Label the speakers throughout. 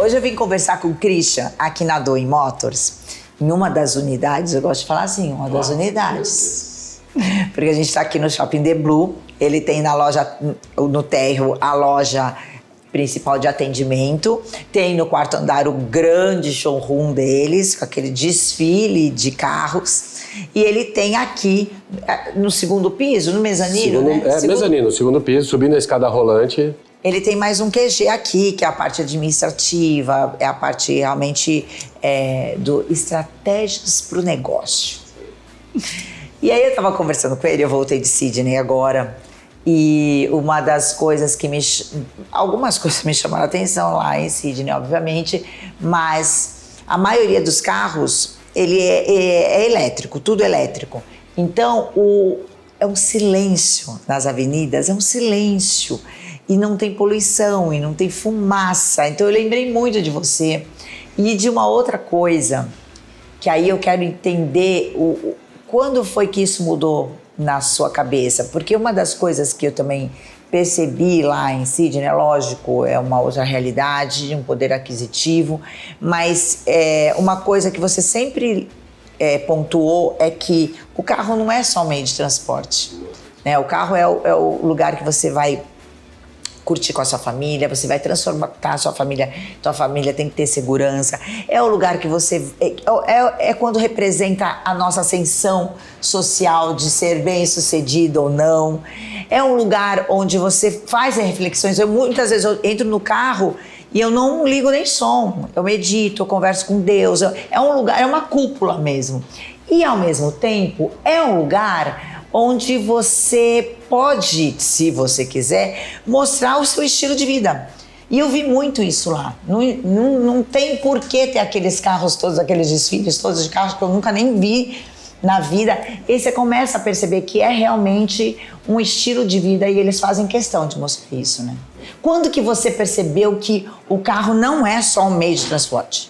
Speaker 1: Hoje eu vim conversar com o Christian aqui na Doing Motors, em uma das unidades, eu gosto de falar assim, uma das unidades. Porque a gente está aqui no Shopping The Blue, ele tem na loja, no térreo, a loja principal de atendimento, tem no quarto andar o grande showroom deles, com aquele desfile de carros, e ele tem aqui no segundo piso, no mezanino,
Speaker 2: Mezanino, no segundo piso, subindo a escada rolante.
Speaker 1: Ele tem mais um QG aqui, que é a parte administrativa, é a parte realmente do estratégias para o negócio. E aí eu estava conversando com ele, eu voltei de Sydney agora, e uma das coisas que algumas coisas me chamaram a atenção lá em Sydney, obviamente, mas a maioria dos carros, ele é elétrico, tudo elétrico. Então, é um silêncio nas avenidas, é um silêncio. E não tem poluição, e não tem fumaça. Então eu lembrei muito de você. E de uma outra coisa, que aí eu quero entender quando foi que isso mudou na sua cabeça. Porque uma das coisas que eu também percebi lá em Sydney, lógico, é uma outra realidade, um poder aquisitivo, mas uma coisa que você sempre pontuou é que o carro não é só um meio de transporte, né? O carro é o lugar que você vai curtir com a sua família, você vai transformar a sua família tem que ter segurança, é o lugar que você... É quando representa a nossa ascensão social de ser bem-sucedido ou não, é um lugar onde você faz reflexões. Muitas vezes eu entro no carro e eu não ligo nem som, eu medito, eu converso com Deus, é um lugar, é uma cúpula mesmo. E ao mesmo tempo, é um lugar onde você pode, se você quiser, mostrar o seu estilo de vida. E eu vi muito isso lá. Não tem por que ter aqueles carros todos, aqueles desfiles todos de carros que eu nunca nem vi na vida. E você começa a perceber que é realmente um estilo de vida e eles fazem questão de mostrar isso, né? Quando que você percebeu que o carro não é só um meio de transporte?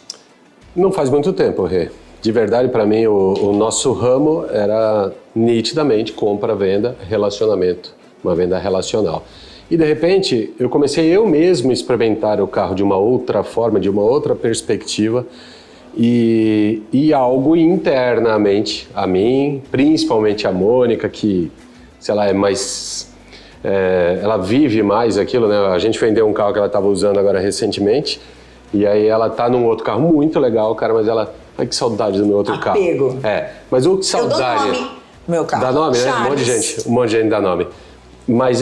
Speaker 2: Não faz muito tempo, Rê. De verdade, para mim, o nosso ramo era nitidamente compra, venda, relacionamento, uma venda relacional. E de repente, eu comecei eu mesmo a experimentar o carro de uma outra forma, de uma outra perspectiva, e algo internamente a mim, principalmente a Mônica, que, sei lá, é mais... ela vive mais aquilo, né? A gente vendeu um carro que ela estava usando agora recentemente, e aí ela tá num outro carro muito legal, cara, mas ela... Ai, que saudade do meu outro
Speaker 1: Apego.
Speaker 2: carro. Mas o que saudade...
Speaker 1: Eu dou nome no meu carro.
Speaker 2: Dá nome, né? Um monte de gente dá nome. Mas,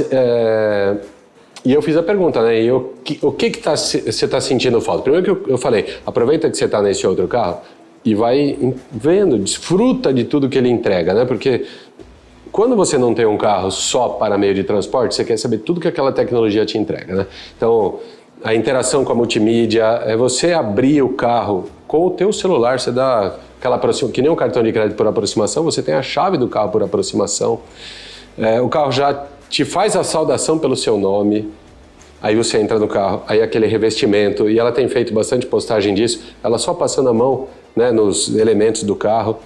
Speaker 2: e eu fiz a pergunta, né? E o que você tá sentindo falta? Primeiro que eu falei, aproveita que você tá nesse outro carro e vai vendo, desfruta de tudo que ele entrega, né? Porque quando você não tem um carro só para meio de transporte, você quer saber tudo que aquela tecnologia te entrega, né? Então, a interação com a multimídia, é você abrir o carro com o teu celular, você dá aquela aproximação, que nem um cartão de crédito por aproximação, você tem a chave do carro por aproximação, o carro já te faz a saudação pelo seu nome, aí você entra no carro, aí aquele revestimento, e ela tem feito bastante postagem disso, ela só passando a mão, né, nos elementos do carro.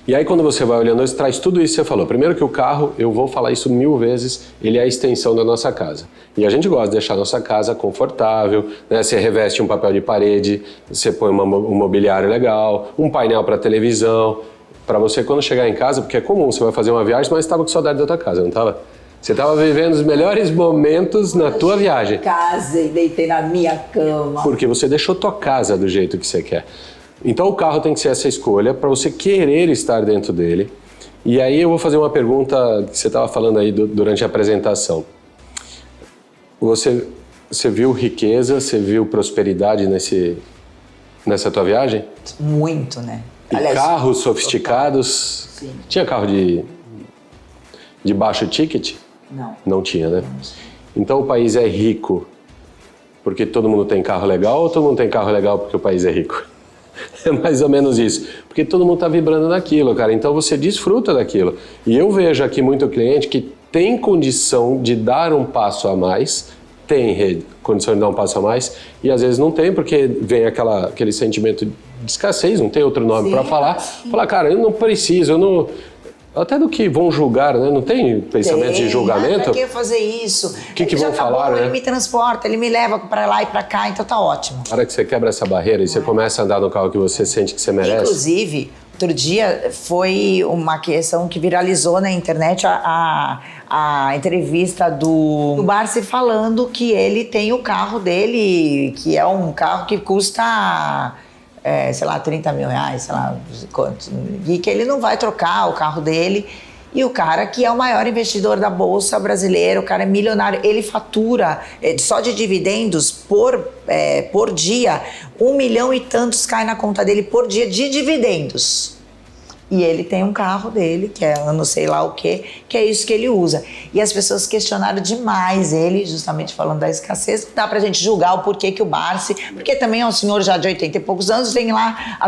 Speaker 2: E aí quando você vai olhando, isso traz tudo isso que você falou. Primeiro que o carro, eu vou falar isso 1000 vezes, ele é a extensão da nossa casa. E a gente gosta de deixar a nossa casa confortável, né? Você reveste um papel de parede, você põe um mobiliário legal, um painel para televisão, para você quando chegar em casa, porque é comum, você vai fazer uma viagem, mas estava com saudade da tua casa, não estava? Você estava vivendo os melhores momentos na tua viagem.
Speaker 1: Casa e deitei na minha cama.
Speaker 2: Porque você deixou tua casa do jeito que você quer. Então o carro tem que ser essa escolha para você querer estar dentro dele. E aí eu vou fazer uma pergunta que você estava falando aí durante a apresentação. Você viu riqueza, você viu prosperidade nessa tua viagem?
Speaker 1: Muito, né?
Speaker 2: E aliás, carros sofisticados?
Speaker 1: Sim.
Speaker 2: Tinha carro de baixo ticket?
Speaker 1: Não.
Speaker 2: Não tinha, né? Então o país é rico porque todo mundo tem carro legal ou todo mundo tem carro legal porque o país é rico? É mais ou menos isso, porque todo mundo está vibrando naquilo, cara, então você desfruta daquilo. E eu vejo aqui muito cliente que tem condição de dar um passo a mais, tem condição de dar um passo a mais, e às vezes não tem, porque vem aquele sentimento de escassez, não tem outro nome para falar. Falar, cara, eu não preciso, até do que vão julgar, né? Não tem pensamento de julgamento?
Speaker 1: Pra que fazer isso?
Speaker 2: O que vão falar,
Speaker 1: bom,
Speaker 2: né?
Speaker 1: Ele me transporta, ele me leva pra lá e pra cá, então tá ótimo.
Speaker 2: Na hora que você quebra essa barreira e você começa a andar no carro que você sente que você merece...
Speaker 1: Inclusive, outro dia foi uma questão que viralizou na internet a entrevista do Barsi falando que ele tem o carro dele, que é um carro que custa... sei lá, 30 mil reais, sei lá quanto, e que ele não vai trocar o carro dele. E o cara que é o maior investidor da Bolsa brasileira, o cara é milionário, ele fatura só de dividendos por dia, 1 milhão e tantos cai na conta dele por dia de dividendos. E ele tem um carro dele, que é não sei lá o que é isso que ele usa. E as pessoas questionaram demais ele, justamente falando da escassez. Não dá pra gente julgar o porquê que o Barsi, porque também é um senhor já de 80 e poucos anos, tem lá,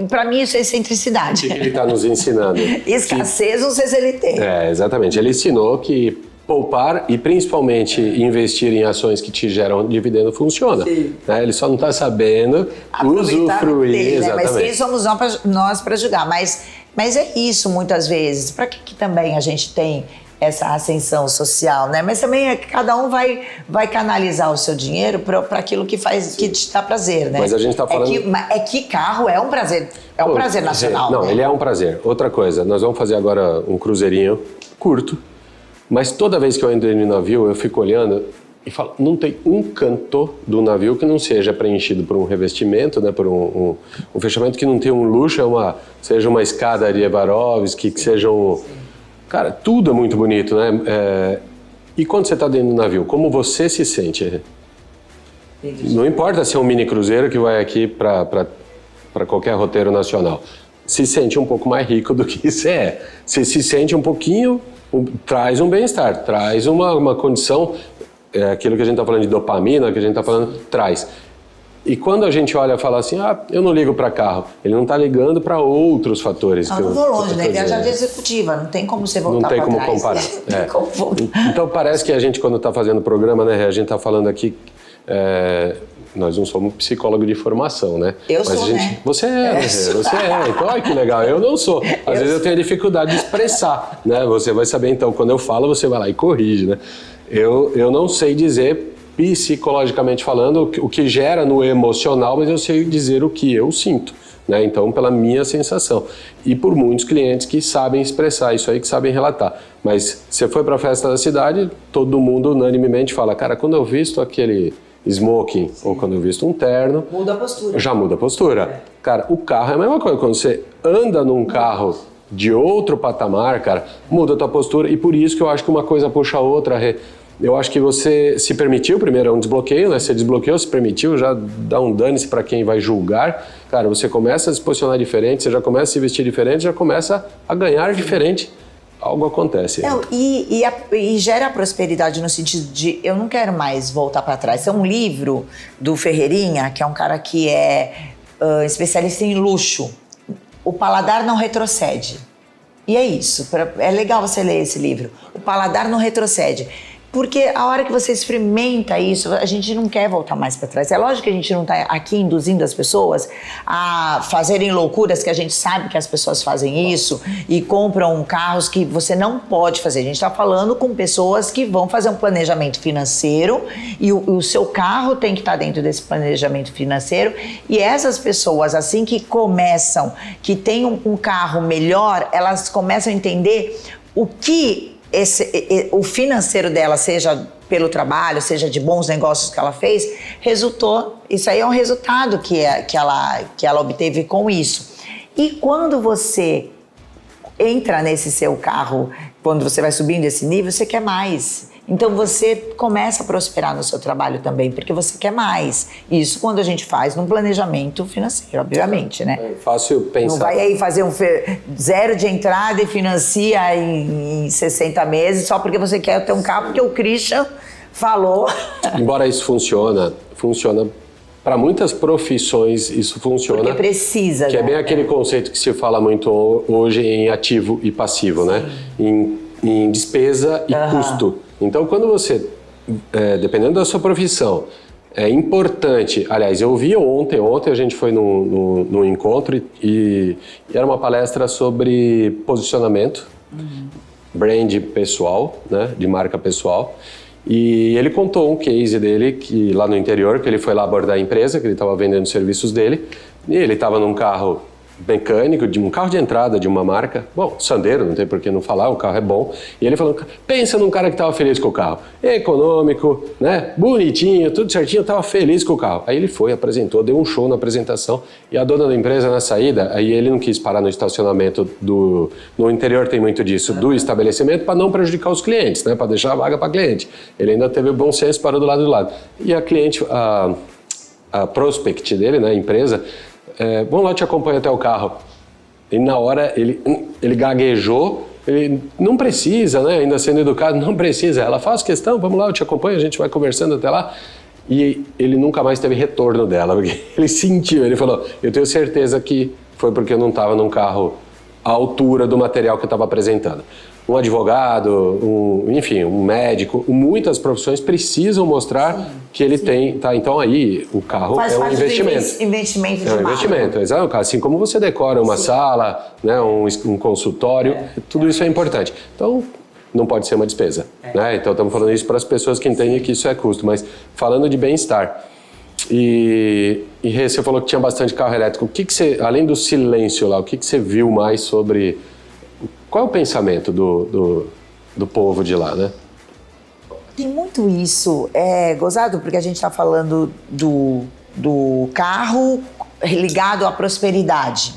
Speaker 1: pra mim isso é excentricidade.
Speaker 2: O que ele tá nos ensinando?
Speaker 1: Escassez, não sei se ele tem.
Speaker 2: Exatamente. Ele ensinou que poupar e principalmente investir em ações que te geram dividendo funciona. Né? Ele só não está sabendo usufruir.
Speaker 1: Dele, né?
Speaker 2: Exatamente.
Speaker 1: Mas quem somos nós para julgar? Mas é isso muitas vezes. Para que também a gente tem essa ascensão social, né? Mas também é que cada um vai canalizar o seu dinheiro para aquilo que faz, que te dá prazer, né?
Speaker 2: Mas a gente está falando...
Speaker 1: que carro é um prazer, prazer nacional.
Speaker 2: Não,
Speaker 1: né?
Speaker 2: ele é um prazer. Outra coisa, nós vamos fazer agora um cruzeirinho curto, mas toda vez que eu entro no navio, eu fico olhando e falo, não tem um canto do navio que não seja preenchido por um revestimento, né, por um fechamento que não tenha um luxo, seja uma escada de Swarovski, que seja um... Cara, tudo é muito bonito, né? E quando você está dentro do navio, como você se sente? Não importa se é um mini cruzeiro que vai aqui para qualquer roteiro nacional. Se sente um pouco mais rico do que você é. Você se sente um pouquinho... Traz um bem-estar, traz uma condição, aquilo que a gente está falando de dopamina, que a gente está falando, traz. E quando a gente olha e fala assim, eu não ligo para carro, ele não está ligando para outros fatores.
Speaker 1: Não vou longe, né? Viajar de executiva, não tem como você voltar para trás.
Speaker 2: Não tem como comparar. Não tem como voltar. Então parece que a gente, quando está fazendo o programa, né, a gente está falando aqui... nós não somos psicólogo de formação, né?
Speaker 1: Eu sou, né?
Speaker 2: Você é. Então, olha que legal. Eu não sou. Às vezes eu tenho dificuldade de expressar, né? Você vai saber, então, quando eu falo, você vai lá e corrige, né? Eu não sei dizer, psicologicamente falando, o que gera no emocional, mas eu sei dizer o que eu sinto, né? Então, pela minha sensação. E por muitos clientes que sabem expressar isso aí, que sabem relatar. Mas você foi para a festa da cidade, todo mundo unanimemente fala, cara, quando eu visto aquele... smoking, ou quando eu visto um terno...
Speaker 1: Muda a postura.
Speaker 2: Já muda a postura. Cara, o carro é a mesma coisa. Quando você anda num carro de outro patamar, cara, muda a tua postura. E por isso que eu acho que uma coisa puxa a outra. Eu acho que você se permitiu, primeiro é um desbloqueio, né? Você desbloqueou, se permitiu, já dá um dane-se para quem vai julgar. Cara, você começa a se posicionar diferente, você já começa a se vestir diferente, já começa a ganhar diferente. Algo acontece.
Speaker 1: E gera prosperidade no sentido de eu não quero mais voltar para trás. É um livro do Ferreirinha, que é um cara que é especialista em luxo. O paladar não retrocede. E é isso. É legal você ler esse livro. O paladar não retrocede. Porque a hora que você experimenta isso, a gente não quer voltar mais para trás. É lógico que a gente não está aqui induzindo as pessoas a fazerem loucuras, que a gente sabe que as pessoas fazem isso e compram carros que você não pode fazer. A gente está falando com pessoas que vão fazer um planejamento financeiro e o seu carro tem que estar dentro desse planejamento financeiro. E essas pessoas, assim que começam, que têm um carro melhor, elas começam a entender o que o financeiro dela, seja pelo trabalho, seja de bons negócios que ela fez, resultou. Isso aí é um resultado que ela obteve com isso. E quando você entra nesse seu carro, quando você vai subindo esse nível, você quer mais. Então você começa a prosperar no seu trabalho também, porque você quer mais. Isso quando a gente faz num planejamento financeiro, obviamente, né?
Speaker 2: É fácil pensar.
Speaker 1: Não vai aí fazer zero de entrada e financia em 60 meses só porque você quer ter um carro, porque o Christian falou.
Speaker 2: Embora isso funciona para muitas profissões, isso funciona.
Speaker 1: Porque precisa.
Speaker 2: Que é bem aquele conceito que se fala muito hoje em ativo e passivo, né? Em despesa e custo. Então, quando você, dependendo da sua profissão, é importante. Aliás, eu vi ontem a gente foi num encontro e era uma palestra sobre posicionamento, brand pessoal, né, de marca pessoal. E ele contou um case dele que lá no interior, que ele foi lá abordar a empresa, que ele estava vendendo os serviços dele, e ele estava num carro mecânico, de um carro de entrada de uma marca, bom, Sandero, não tem por que não falar, o carro é bom, e ele falou, pensa num cara que estava feliz com o carro, econômico, né, bonitinho, tudo certinho, estava feliz com o carro. Aí ele foi, apresentou, deu um show na apresentação, e a dona da empresa na saída, aí ele não quis parar no estacionamento no interior tem muito disso, do estabelecimento, para não prejudicar os clientes, né, para deixar a vaga para cliente. Ele ainda teve o bom senso, parou do lado. E a cliente, a prospect dele, né, a empresa, vamos lá, eu te acompanho até o carro. E na hora ele gaguejou, ele não precisa, né? Ainda sendo educado, não precisa. Ela faz questão, vamos lá, eu te acompanho, a gente vai conversando até lá. E ele nunca mais teve retorno dela, porque ele sentiu, ele falou, eu tenho certeza que foi porque eu não estava num carro à altura do material que eu estava apresentando. Um advogado, enfim, um médico, muitas profissões precisam mostrar que ele tem, tá? Então aí o carro
Speaker 1: faz
Speaker 2: é um investimento.
Speaker 1: Investimento de
Speaker 2: é um investimento, exato. Assim como você decora uma sala, né, um consultório, tudo isso é importante. Então não pode ser uma despesa, né? Então estamos falando isso para as pessoas que entendem que isso é custo, mas falando de bem-estar. E você falou que tinha bastante carro elétrico. O que você, além do silêncio lá, o que você viu mais sobre... Qual é o pensamento do povo de lá, né?
Speaker 1: Tem muito isso. É gozado porque a gente está falando do carro ligado à prosperidade.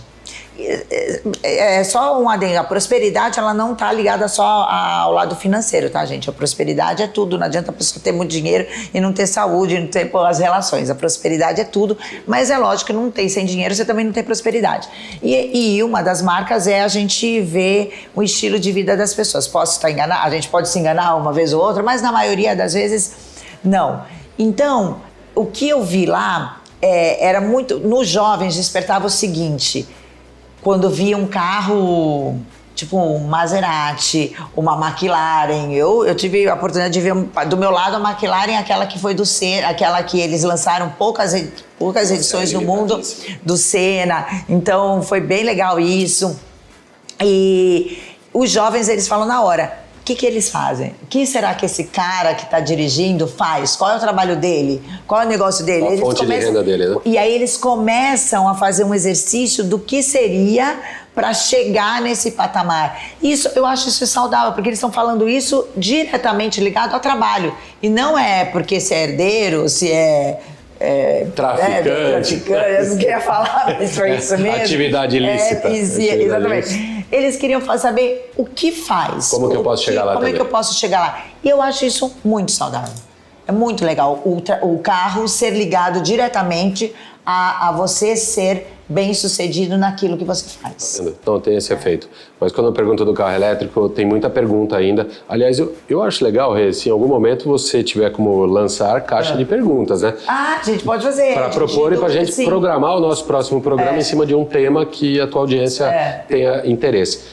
Speaker 1: É só um adendo. A prosperidade, ela não está ligada só ao lado financeiro, tá, gente? A prosperidade é tudo. Não adianta a pessoa ter muito dinheiro e não ter saúde, não ter boas relações. A prosperidade é tudo. Mas é lógico que não tem sem dinheiro, você também não tem prosperidade. E uma das marcas é a gente ver o estilo de vida das pessoas. Posso estar enganado? A gente pode se enganar uma vez ou outra, mas na maioria das vezes, não. Então, o que eu vi lá era muito... Nos jovens despertava o seguinte... Quando via um carro, tipo um Maserati, uma McLaren, eu tive a oportunidade de ver do meu lado a McLaren, aquela que foi do Senna, aquela que eles lançaram poucas edições no mundo do Senna. Então foi bem legal isso. E os jovens, eles falam na hora. O que eles fazem? O que será que esse cara que está dirigindo faz? Qual é o trabalho dele? Qual é o negócio dele?
Speaker 2: Qual a fonte de renda dele, né?
Speaker 1: E aí eles começam a fazer um exercício do que seria para chegar nesse patamar. Isso, eu acho isso saudável, porque eles estão falando isso diretamente ligado ao trabalho. E não é porque se é herdeiro, se é...
Speaker 2: traficante.
Speaker 1: Eu não queria falar, mas foi isso mesmo.
Speaker 2: Atividade ilícita.
Speaker 1: Exatamente. Eles queriam saber o que faz.
Speaker 2: Como que eu posso chegar lá
Speaker 1: também. Como é que eu posso chegar lá? E eu acho isso muito saudável. É muito legal o carro ser ligado diretamente a você ser bem-sucedido naquilo que você faz.
Speaker 2: Então tem esse efeito. Mas quando eu pergunto do carro elétrico, tem muita pergunta ainda. Aliás, eu acho legal, Rê, se em algum momento você tiver como lançar caixa de perguntas, né?
Speaker 1: Ah, a gente pode fazer.
Speaker 2: Para propor e para a gente programar o nosso próximo programa em cima de um tema que a tua audiência tenha interesse.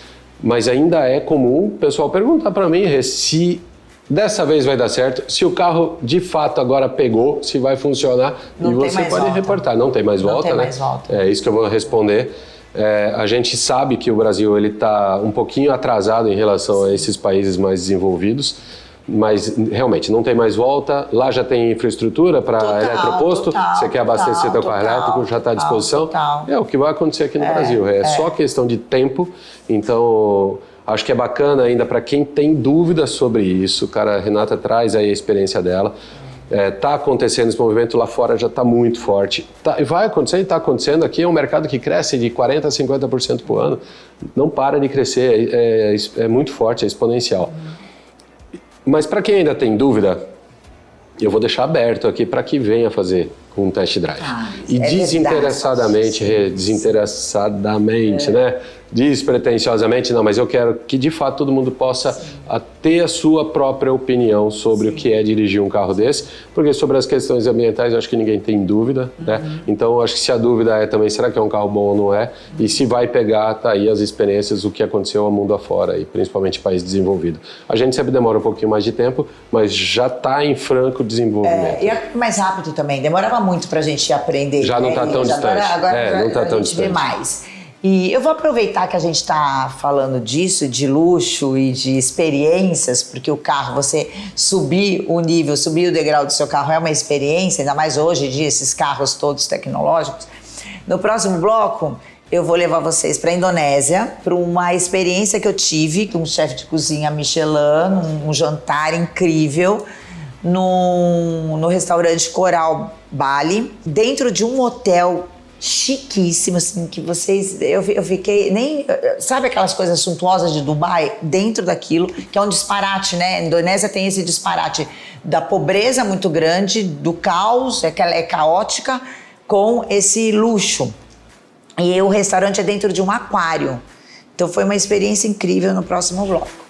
Speaker 2: Mas ainda é comum o pessoal perguntar para mim, Rê, se dessa vez vai dar certo, se o carro de fato agora pegou, se vai funcionar, e você pode reportar. Não tem mais volta, né? Não tem mais volta. É isso que eu vou responder. A gente sabe que o Brasil está um pouquinho atrasado em relação a esses países mais desenvolvidos, mas realmente não tem mais volta. Lá já tem infraestrutura para eletroposto. Você quer abastecer seu carro elétrico, já está à disposição. É o que vai acontecer aqui no Brasil. É só questão de tempo. Então, acho que é bacana ainda para quem tem dúvidas sobre isso. Cara, a Renata traz aí a experiência dela. Está acontecendo esse movimento lá fora, já está muito forte. Vai acontecer e está acontecendo. Aqui é um mercado que cresce de 40% a 50% por ano. Não para de crescer, é muito forte, é exponencial. Mas para quem ainda tem dúvida, eu vou deixar aberto aqui para que venha fazer com um test drive. E
Speaker 1: é
Speaker 2: desinteressadamente, né? Despretensiosamente, não, mas eu quero que de fato todo mundo possa ter a sua própria opinião sobre o que é dirigir um carro desse, porque sobre as questões ambientais eu acho que ninguém tem dúvida, né? Então eu acho que se a dúvida é também, será que é um carro bom ou não é? E se vai pegar, tá aí as experiências, o que aconteceu ao mundo afora, e principalmente país desenvolvido. A gente sempre demora um pouquinho mais de tempo, mas já está em franco desenvolvimento.
Speaker 1: E é mais rápido também, demorava muito pra gente aprender.
Speaker 2: Já não está tão distante.
Speaker 1: Agora
Speaker 2: não tá tão
Speaker 1: a gente vê mais. E eu vou aproveitar que a gente está falando disso, de luxo e de experiências, porque o carro, você subir o nível, subir o degrau do seu carro é uma experiência, ainda mais hoje em dia, esses carros todos tecnológicos. No próximo bloco, eu vou levar vocês para a Indonésia, para uma experiência que eu tive com um chefe de cozinha Michelin, um jantar incrível, no restaurante Coral Bali, dentro de um hotel chiquíssimo, assim, que vocês... Eu fiquei... Sabe aquelas coisas suntuosas de Dubai? Dentro daquilo, que é um disparate, né? A Indonésia tem esse disparate da pobreza muito grande, do caos, que ela é caótica, com esse luxo. E o restaurante é dentro de um aquário. Então foi uma experiência incrível no próximo bloco.